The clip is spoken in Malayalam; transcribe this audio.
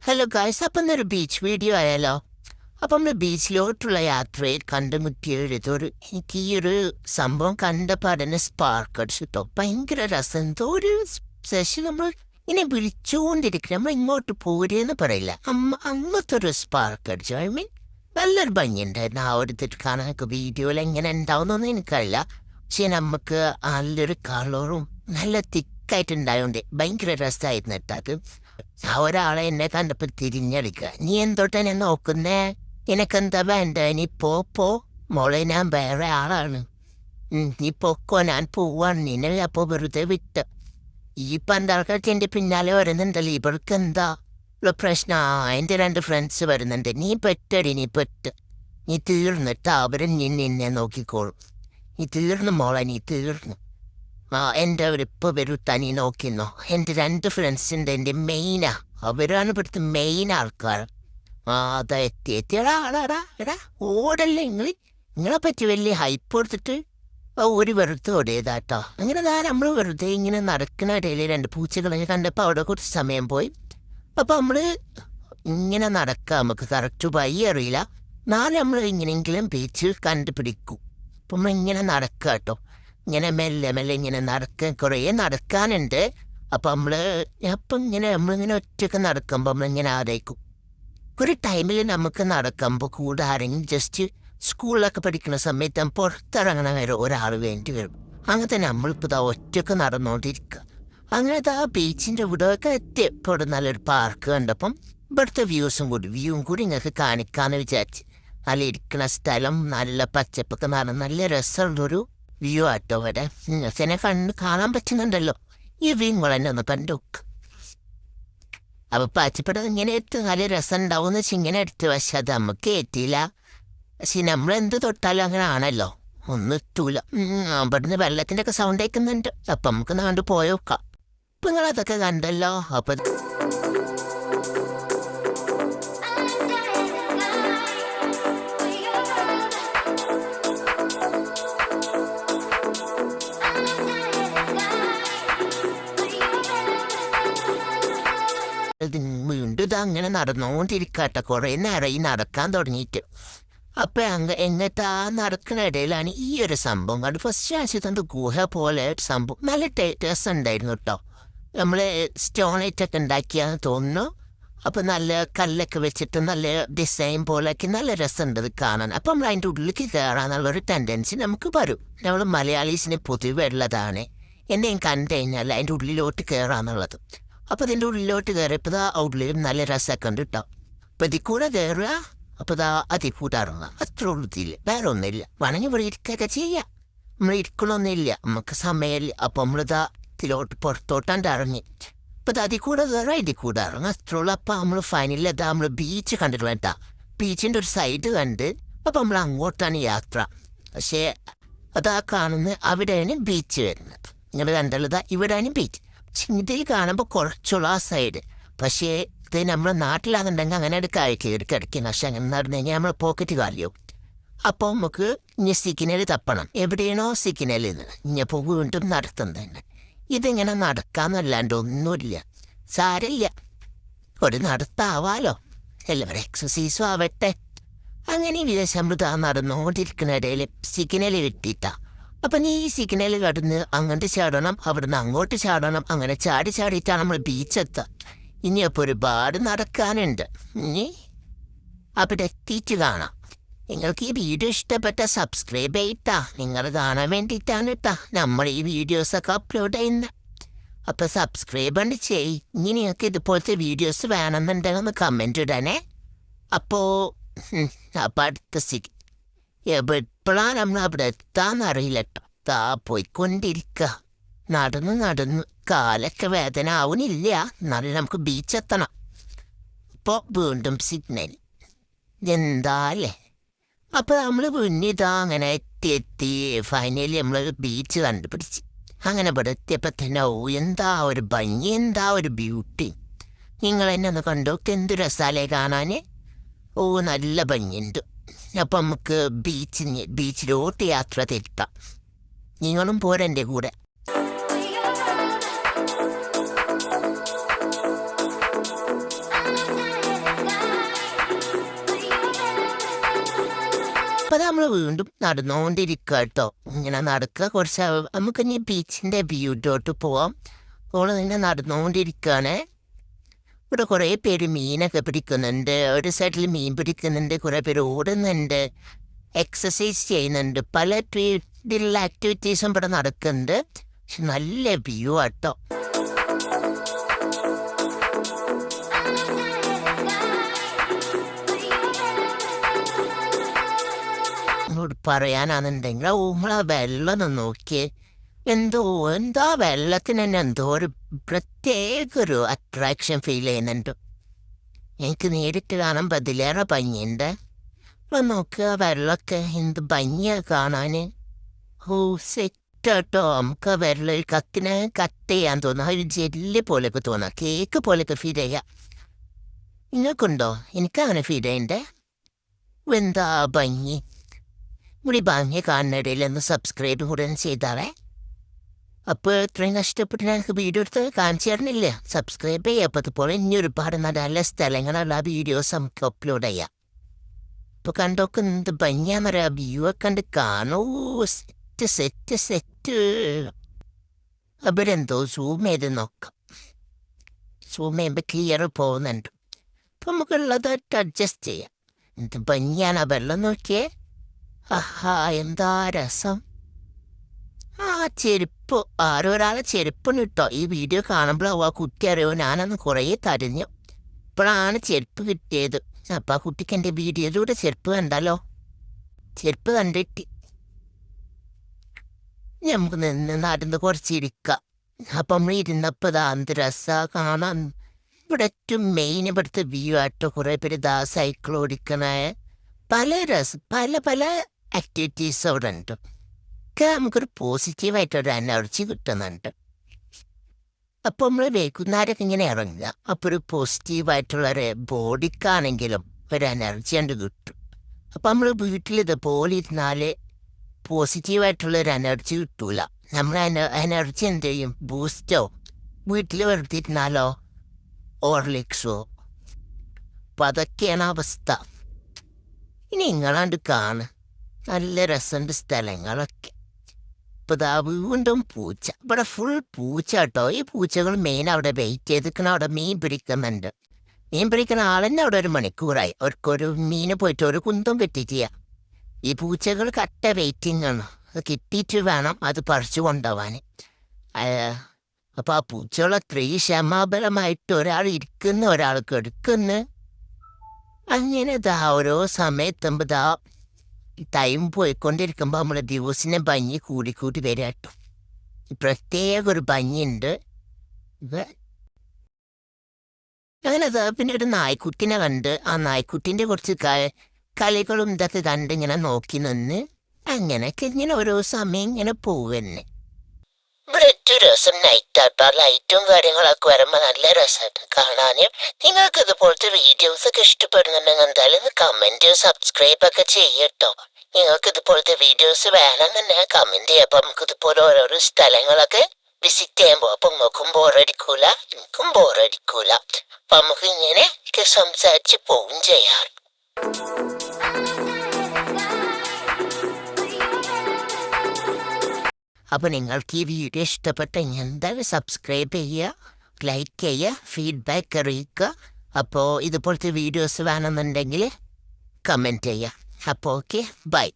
ഹലോ ഗായ്സ്, അപ്പം ഇന്നൊരു ബീച്ച് വീഡിയോ ആയാലോ? അപ്പം നമ്മൾ ബീച്ചിലോട്ടുള്ള യാത്രയിൽ കണ്ടുമുട്ടിയൊരു എനിക്ക് ഈ ഒരു സംഭവം കണ്ടപ്പോൾ അതിനെ സ്പാർക്ക് അടിച്ചു കേട്ടോ. ഭയങ്കര രസം. എന്തോ ഒരു സെഷൻ നമ്മൾ ഇങ്ങനെ വിളിച്ചുകൊണ്ടിരിക്കുക. നമ്മൾ ഇങ്ങോട്ട് പോരെന്ന് പറയില്ല, അങ്ങനത്തെ ഒരു സ്പാർക്ക് അടിച്ചു. ഐ മീൻ നല്ലൊരു ഭംഗിയുണ്ടായിരുന്നു ആ ഒരു ഇത് കാണാനൊക്കെ. വീഡിയോയിൽ എങ്ങനെ ഉണ്ടാവുന്നൊന്നും എനിക്കറിയില്ല, പക്ഷെ നമുക്ക് നല്ലൊരു കളറും നല്ല തിക്കായിട്ടുണ്ടായോണ്ട് ഭയങ്കര രസമായിരുന്നു കേട്ടോ അത്. ആ ഒരാളെ എന്നെ കണ്ടപ്പോൾ തിരിഞ്ഞടിക്കുക. നീ എന്തോട്ടെ ഞാൻ നോക്കുന്നേ? നിനക്കെന്താ വേണ്ട? നീ പോ മോളെ, ഞാൻ വേറെ ആളാണ്. നീ പൊക്കോ, ഞാൻ പോവാണ്. നിന്നെ അപ്പോൾ വെറുതെ വിട്ട് ഈ പണ്ടാൾക്കാർക്ക് എൻ്റെ പിന്നാലെ വരുന്നുണ്ടല്ലോ. ഇവർക്ക് എന്താ പ്രശ്നം? എൻ്റെ 2 ഫ്രണ്ട്സ് വരുന്നുണ്ട്. നീ പെട്ടടി, നീ തീർന്നിട്ട് അവരെ നിന്നെ നോക്കിക്കോളും. നീ തീർന്നു മോളെ, നീ തീർന്നു. എൻ്റെ അവരിപ്പോൾ വരും, നീ നോക്കിന്നോ. എൻ്റെ 2 ഫ്രണ്ട്സുണ്ട്, എൻ്റെ മെയിനാ. അവരാണ് ഇവിടുത്തെ മെയിൻ ആൾക്കാർ. അതാ എത്തിയടാ. എടാ ഓടല്ലേ നിങ്ങളെ പറ്റി വലിയ ഹൈപ്പ് കൊടുത്തിട്ട് ഒരു വെറുതെ ഓടിയതാട്ടോ. അങ്ങനെ നമ്മൾ വെറുതെ ഇങ്ങനെ നടക്കുന്ന ഇടയിൽ 2 പൂച്ചകളൊക്കെ കണ്ടപ്പോൾ അവിടെ കുറച്ച് സമയം പോയി. അപ്പം നമ്മൾ ഇങ്ങനെ നടക്കാം. നമുക്ക് കറക്റ്റ് വഴി അറിയില്ല. നമ്മൾ ഇങ്ങനെയെങ്കിലും ബീച്ച് കണ്ടുപിടിക്കും. അപ്പം നമ്മളിങ്ങനെ നടക്കുക കേട്ടോ. ഇങ്ങനെ മെല്ലെ ഇങ്ങനെ കുറേ നടക്കാനുണ്ട്. അപ്പം നമ്മളിങ്ങനെ ഒറ്റയ്ക്ക് നടക്കുമ്പോൾ നമ്മളിങ്ങനെ ആരയിക്കും. ഒരു ടൈമിൽ നമുക്ക് നടക്കുമ്പോൾ കൂടെ ആരെങ്കിലും ജസ്റ്റ് സ്കൂളിലൊക്കെ പഠിക്കുന്ന സമയത്ത് പുറത്തിറങ്ങണ വരെ ഒരാൾ വേണ്ടി വരും. അങ്ങനത്തെ നമ്മളിപ്പോൾ ഒറ്റയ്ക്ക് നടന്നുകൊണ്ടിരിക്കുക. അങ്ങനത്തെ ആ ബീച്ചിൻ്റെ ഇവിടെയൊക്കെ എത്തിയപ്പോൾ നല്ലൊരു പാർക്ക് കണ്ടപ്പം ഇവിടുത്തെ വ്യൂവും കൂടി നിങ്ങൾക്ക് കാണിക്കാമെന്ന് വിചാരിച്ച്. നല്ല ഇരിക്കുന്ന സ്ഥലം, നല്ല പച്ചപ്പൊക്കെ നടന്ന് നല്ല രസമുള്ളൊരു വ്യൂ ആട്ടോ. അവിടെ നിങ്ങൾക്കെന്നെ കാണാൻ പറ്റുന്നുണ്ടല്ലോ. ഈ വ്യൂ തന്നെ ഒന്ന് കണ്ടുനോക്ക്. അപ്പോൾ പച്ചപ്പടം ഇങ്ങനെ എടുത്ത് നല്ല രസം ഉണ്ടാവുമെന്ന് വെച്ചാൽ ഇങ്ങനെ എടുത്ത്, പക്ഷെ അത് നമുക്ക് ഏറ്റില്ല. പക്ഷെ നമ്മളെന്ത് തൊട്ടാലും അങ്ങനെ ആണല്ലോ, ഒന്നും എത്തൂല. അവിടുന്ന് വെള്ളത്തിൻ്റെ ഒക്കെ സൗണ്ട് കേൾക്കുന്നുണ്ട്. അപ്പം നമുക്ക് നാണ്ട് പോയോക്കാം. അപ്പം നിങ്ങളതൊക്കെ കണ്ടല്ലോ. അപ്പം വീണ്ടും ഇതങ്ങനെ നടന്നുകൊണ്ടിരിക്കട്ടെ. കുറേ നേരം ഈ നടക്കാൻ തുടങ്ങിയിട്ട്. അപ്പം എങ്ങനത്തെ ആ നടക്കുന്ന ഇടയിലാണ് ഈ ഒരു സംഭവം കണ്ടു. ഫസ്റ്റ് ആശുപത്രി ഗുഹ പോലെ സംഭവം നല്ല ടേസ്റ്റ് ഉണ്ടായിരുന്നു കേട്ടോ. നമ്മൾ സ്റ്റോണേറ്റൊക്കെ ഉണ്ടാക്കിയാന്ന് തോന്നുന്നു. അപ്പം നല്ല കല്ലൊക്കെ വെച്ചിട്ട് നല്ല ഡിസൈൻ പോലെയൊക്കെ നല്ല രസമുണ്ട് ഇത് കാണാൻ. അപ്പം നമ്മൾ അതിൻ്റെ ഉള്ളിലേക്ക് കയറാന്നുള്ളൊരു ടെൻഡൻസി നമുക്ക് വരും. നമ്മൾ മലയാളീസിന് പൊതുവെ ഉള്ളതാണ്. എന്നെയും കണ്ടു കഴിഞ്ഞാൽ അതിൻ്റെ ഉള്ളിലോട്ട് കയറാന്നുള്ളത്. അപ്പോൾ അതിൻ്റെ ഉള്ളിലോട്ട് കയറിയപ്പോൾ ഉള്ളിലും നല്ല രസമൊക്കെ ഉണ്ട് കേട്ടോ. അപ്പം ഇതിൽ കൂടെ കയറുക, അപ്പോൾ അതിൽ കൂടെ ഇറങ്ങുക. അത്ര ഉള്ളതില്ല, വേറെ ഒന്നുമില്ല. വേണമെങ്കിൽ ഇവിടെ ഇരിക്കുകയൊക്കെ ചെയ്യാം. നമ്മൾ ഇരിക്കണമൊന്നുമില്ല, നമുക്ക് സമയമില്ല. അപ്പോൾ ഇതിലോട്ട് പുറത്തോട്ടാണ്ട് ഇറങ്ങി. അപ്പോൾ അതിൽ കൂടെ കയറുക, ഇതിൽ കൂടെ ഇറങ്ങുക, അത്ര ഉള്ളു. അപ്പോൾ നമ്മൾ ഫൈനലി നമ്മൾ ബീച്ച് കണ്ടിട്ട് വേണ്ട. ബീച്ചിൻ്റെ ഒരു സൈഡ് കണ്ട് അപ്പോൾ നമ്മൾ അങ്ങോട്ടാണ് യാത്ര. പക്ഷേ കാണുന്നത് അവിടെയാണ് ബീച്ച് വരുന്നത്. നിങ്ങൾ കണ്ടുള്ളത് ഇവിടെയാണ് ബീച്ച്. ഇതിൽ കാണുമ്പോൾ കുറച്ചുള്ള ആ സൈഡ്. പക്ഷേ ഇത് നമ്മുടെ നാട്ടിലാകുന്നുണ്ടെങ്കിൽ അങ്ങനെ എടുക്കിടയ്ക്കണം. പക്ഷെ അങ്ങനെ നടന്നു കഴിഞ്ഞാൽ നമ്മൾ പോക്കറ്റ് കാലിയാവും. അപ്പോൾ നമുക്ക് ഇനി സിഗ്നൽ തപ്പണം. എവിടെയാണോ സിഗ്നൽ ഇനിയിപ്പോൾ വീണ്ടും നടത്തുന്നത് തന്നെ. ഇതിങ്ങനെ നടക്കാമെന്നല്ലാണ്ട് ഒന്നുമില്ല. സാരമില്ല, ഒരു നടത്താവാലോ, എല്ലാവരും എക്സസൈസും ആവട്ടെ. അങ്ങനെ വിദേശമൃത നടന്നുകൊണ്ടിരിക്കുന്ന ഇടയിൽ സിഗ്നൽ കിട്ടിയിട്ടാ. അപ്പം നീ ഈ സിഗ്നൽ കടന്ന് അങ്ങോട്ട് ചാടണം, അവിടുന്ന് അങ്ങോട്ട് ചാടണം. അങ്ങനെ ചാടിയിട്ടാണ് നമ്മൾ ബീച്ചെത്തുക. ഇനിയപ്പോൾ ഒരുപാട് നടക്കാനുണ്ട്. ഇനി അവിടെ എത്തിയിട്ട് കാണാം. നിങ്ങൾക്ക് ഈ വീഡിയോ ഇഷ്ടപ്പെട്ട സബ്സ്ക്രൈബ് ചെയ്യട്ടാ. നിങ്ങൾ കാണാൻ വേണ്ടിയിട്ടാണ് കേട്ടാ നമ്മൾ ഈ വീഡിയോസൊക്കെ അപ്ലോഡ് ചെയ്യുന്നത്. അപ്പോൾ സബ്സ്ക്രൈബ് ഉണ്ട് ചെയ്യ്. ഇനി നിങ്ങൾക്ക് ഇതുപോലത്തെ വീഡിയോസ് വേണമെന്നുണ്ടെങ്കിൽ ഒന്ന് കമൻറ്റ് ഇടണേ. അപ്പോൾ അടുത്ത എപ്പോഴാണ് നമ്മൾ അവിടെ എത്താന്നറിയില്ല കേട്ടോ. പോയിക്കൊണ്ടിരിക്കുക. നടന്ന് കാലൊക്കെ വേദന ആവുന്നില്ല. എന്നാലും നമുക്ക് ബീച്ചെത്തണം. അപ്പോൾ വീണ്ടും സിഗ്നൽ എന്താല്ലേ. അപ്പോൾ നമ്മൾ അങ്ങനെ എത്തി ഫൈനലി നമ്മൾ ബീച്ച് കണ്ടുപിടിച്ച്. അങ്ങനെ ഇവിടെ എത്തിയപ്പോൾ തന്നെ എന്താ ഒരു ഭംഗി, എന്താ ഒരു ബ്യൂട്ടി. നിങ്ങൾ എന്നെ ഒന്ന് കണ്ടോക്ക്, എന്ത് രസാലേ കാണാൻ. നല്ല ഭംഗിയുണ്ട്. അപ്പം നമുക്ക് ബീച്ചിലോട്ട് യാത്ര തിരുത്താം. നിങ്ങളും പോരെൻ്റെ കൂടെ. I'm അപ്പം നമ്മൾ വീണ്ടും നടന്നുകൊണ്ടിരിക്കുക കേട്ടോ. ഇങ്ങനെ നടക്കുക കുറച്ച് നമുക്ക് ഇനി ബീച്ചിൻ്റെ വ്യൂട്ടോട്ട് പോവാം. അപ്പോൾ ഇങ്ങനെ നടന്നുകൊണ്ടിരിക്കുകയാണ്. ഇവിടെ കുറേ പേര് മീനൊക്കെ പിടിക്കുന്നുണ്ട്. ഒരു സൈഡിൽ മീൻ പിടിക്കുന്നുണ്ട്, കുറേ പേര് ഓടുന്നുണ്ട്, എക്സസൈസ് ചെയ്യുന്നുണ്ട്, പല ഇതിലുള്ള ആക്ടിവിറ്റീസും ഇവിടെ നടക്കുന്നുണ്ട്. പക്ഷെ നല്ല വ്യൂ ആട്ടോ. എന്നോട് പറയാനാണെന്നുണ്ടെങ്കിൽ നമ്മളാ വെള്ളം ഒന്ന് നോക്കിയേ. എന്താ വെള്ളത്തിന് തന്നെ എന്തോ ഒരു പ്രത്യേക ഒരു അട്രാക്ഷൻ ഫീൽ ചെയ്യുന്നുണ്ട്. എനിക്ക് നേരിട്ട് കാണുമ്പോൾ അതിലേറെ ഭംഗിയുണ്ട്. അപ്പം നോക്കുക, വെള്ളമൊക്കെ എന്ത് ഭംഗിയാണ് കാണാൻ. ഓ സെറ്റാട്ടോ. നമുക്ക് വെള്ളം കട്ട് ചെയ്യാൻ തോന്നുക, ഒരു ജെല്ലി പോലെയൊക്കെ തോന്നുക, കേക്ക് പോലെയൊക്കെ ഫീൽ ചെയ്യാം. നിങ്ങൾക്കുണ്ടോ? എനിക്കങ്ങനെ ഫീൽ ചെയ്യണ്ടേ. എന്താ ഭംഗി. ഇവിടെ ഭംഗി കാണുന്നിടയിൽ ഒന്ന് സബ്സ്ക്രൈബ് കൂടെ ചെയ്താവേ. അപ്പോൾ ഇത്രയും കഷ്ടപ്പെട്ട് ഞങ്ങൾക്ക് വീഡിയോ എടുത്ത് കാണിച്ചു തരണില്ല. സബ്സ്ക്രൈബ് ചെയ്യുക. അപ്പോൾ അതുപോലെ ഇനി ഒരുപാട് നല്ല സ്ഥലങ്ങളുള്ള വീഡിയോസ് നമുക്ക് അപ്ലോഡ് ചെയ്യാം. ഇപ്പോൾ കണ്ടോക്ക് എന്ത് ഭംഗിയാന്നറിയാം. വ്യൂ ഒക്കെ കണ്ട് കാണൂ. സെറ്റ്. അവരെന്തോ സൂം ചെയ്ത് നോക്കാം. സൂം ചെയ്യുമ്പോൾ ക്ലിയർ പോകുന്നുണ്ട്. അപ്പം നമുക്കുള്ളതായിട്ട് അഡ്ജസ്റ്റ് ചെയ്യാം. എന്ത് ഭംഗിയാണ് ആ വെള്ളം നോക്കിയേ. ആഹാ, എന്താ രസം. ചെരുപ്പ് ഒരാളെ ചെരുപ്പിന് കിട്ടോ. ഈ വീഡിയോ കാണുമ്പോഴാവും ആ കുട്ടി അറിയോ, ഞാനന്ന് കുറേ തരഞ്ഞു. ഇപ്പോഴാണ് ചെരുപ്പ് കിട്ടിയത്. അപ്പം ആ കുട്ടിക്ക് എൻ്റെ വീഡിയോയിലൂടെ ചെരുപ്പ് കണ്ടല്ലോ. ചെരുപ്പ് കണ്ടിട്ട് നമുക്ക് നടന്ന് കുറച്ചിരിക്കാം. അപ്പം നമ്മൾ ഇരുന്നപ്പോൾ എന്ത് രസമാണ് കാണാൻ. ഇവിടെ ഏറ്റവും മെയിൻ ഇവിടുത്തെ വ്യൂ ആട്ടോ. കുറേ പേര് സൈക്കിൾ ഓടിക്കണ പല ആക്ടിവിറ്റീസ് അവിടെ ഉണ്ട്. ഒക്കെ നമുക്കൊരു പോസിറ്റീവായിട്ടൊരു എനർജി കിട്ടുന്നുണ്ട്. അപ്പോൾ നമ്മൾ വൈകുന്നേരമൊക്കെ ഇങ്ങനെ ഇറങ്ങുക. അപ്പോൾ ഒരു പോസിറ്റീവായിട്ടുള്ളൊരു ബോഡിക്കാണെങ്കിലും ഒരു എനർജി ഉണ്ട് കിട്ടും. അപ്പോൾ നമ്മൾ വീട്ടിൽ ഇതുപോലെ ഇരുന്നാൽ പോസിറ്റീവായിട്ടുള്ളൊരു എനർജി കിട്ടൂല. നമ്മൾ എനർജി എന്ത് ചെയ്യും? ബൂസ്റ്റോ വീട്ടിൽ വെറുതെ ഇരുന്നാലോ ഓർലിക്സോ. അപ്പം അതൊക്കെയാണ് അവസ്ഥ. ഇനി നിങ്ങളാണ്ട് കാണുക. നല്ല രസമുണ്ട് സ്ഥലങ്ങളൊക്കെ. ഇപ്പോൾ വീണ്ടും പൂച്ച. ഇവിടെ ഫുൾ പൂച്ച കേട്ടോ. ഈ പൂച്ചകൾ മെയിൻ അവിടെ വെയിറ്റ് ചെയ്തിരിക്കണം. അവിടെ മീൻ പിടിക്കുന്നുണ്ട്. മീൻ പിടിക്കുന്ന ആളെന്നെ അവിടെ 1 മണിക്കൂറായി. അവർക്കൊരു മീന് പോയിട്ട് ഒരു കുന്തം കിട്ടിയിട്ടില്ല. ഈ പൂച്ചകൾ കട്ട വെയിറ്റിംഗ് ആണ്. അത് കിട്ടിയിട്ട് വേണം അത് പറിച്ചു കൊണ്ടുപോകാൻ. അപ്പോൾ ആ പൂച്ചകൾ അത്രയും ക്ഷമാപരമായിട്ട് ഒരാൾ ഇരിക്കുന്ന, ഒരാൾ കെടുക്കുന്നു. അങ്ങനെ ഓരോ സമയത്തുമ്പോൾ ടൈം പോയിക്കൊണ്ടിരിക്കുമ്പോൾ നമ്മളെ ദിവസത്തിന് ഭംഗി കൂടിക്കൂട്ടി വരിക കേട്ടോ. പ്രത്യേക ഒരു ഭംഗിയുണ്ട്. അങ്ങനെ പിന്നെ ഒരു നായ്ക്കുട്ടിനെ കണ്ട് ആ നായ്ക്കുട്ടിൻ്റെ കുറച്ച് കളികളും ഇതൊക്കെ കണ്ട് ഇങ്ങനെ നോക്കി നിന്ന് അങ്ങനെയൊക്കെ ഇങ്ങനെ ഓരോ സമയം ഇങ്ങനെ പോവുന്നെ. ഇവിടെ ഏറ്റവും രസം നൈറ്റാട്ടോ. ലൈറ്റും കാര്യങ്ങളൊക്കെ വരുമ്പോൾ നല്ല രസമായിട്ട് കാണാനും. നിങ്ങൾക്ക് ഇതുപോലത്തെ വീഡിയോസൊക്കെ ഇഷ്ടപ്പെടുന്നുണ്ടെങ്കിൽ എന്തായാലും കമൻറ്റ് സബ്സ്ക്രൈബ് ഒക്കെ ചെയ്യട്ടോ. നിങ്ങൾക്ക് ഇതുപോലത്തെ വീഡിയോസ് വേണമെന്നുണ്ടെങ്കിൽ കമൻറ്റ് ചെയ്യാം. അപ്പം നമുക്ക് ഇതുപോലെ ഓരോരോ സ്ഥലങ്ങളൊക്കെ വിസിറ്റ് ചെയ്യുമ്പോൾ അപ്പം നിങ്ങൾക്കും ബോറടിക്കൂല, എനിക്കും ബോറടിക്കൂല. അപ്പം നമുക്ക് ഇങ്ങനെ സംസാരിച്ച് പോവും ചെയ്യാറ്. അപ്പോൾ നിങ്ങൾക്ക് ഈ വീഡിയോ ഇഷ്ടപ്പെട്ടെങ്കിൽ എന്തായാലും സബ്സ്ക്രൈബ് ചെയ്യുക, ലൈക്ക് ചെയ്യുക, ഫീഡ്ബാക്ക് അറിയിക്കുക. അപ്പോൾ ഇതുപോലത്തെ വീഡിയോസ് വേണമെന്നുണ്ടെങ്കിൽ കമൻറ്റ് ചെയ്യുക. അപ്പോൾ ഓക്കെ, ബൈ.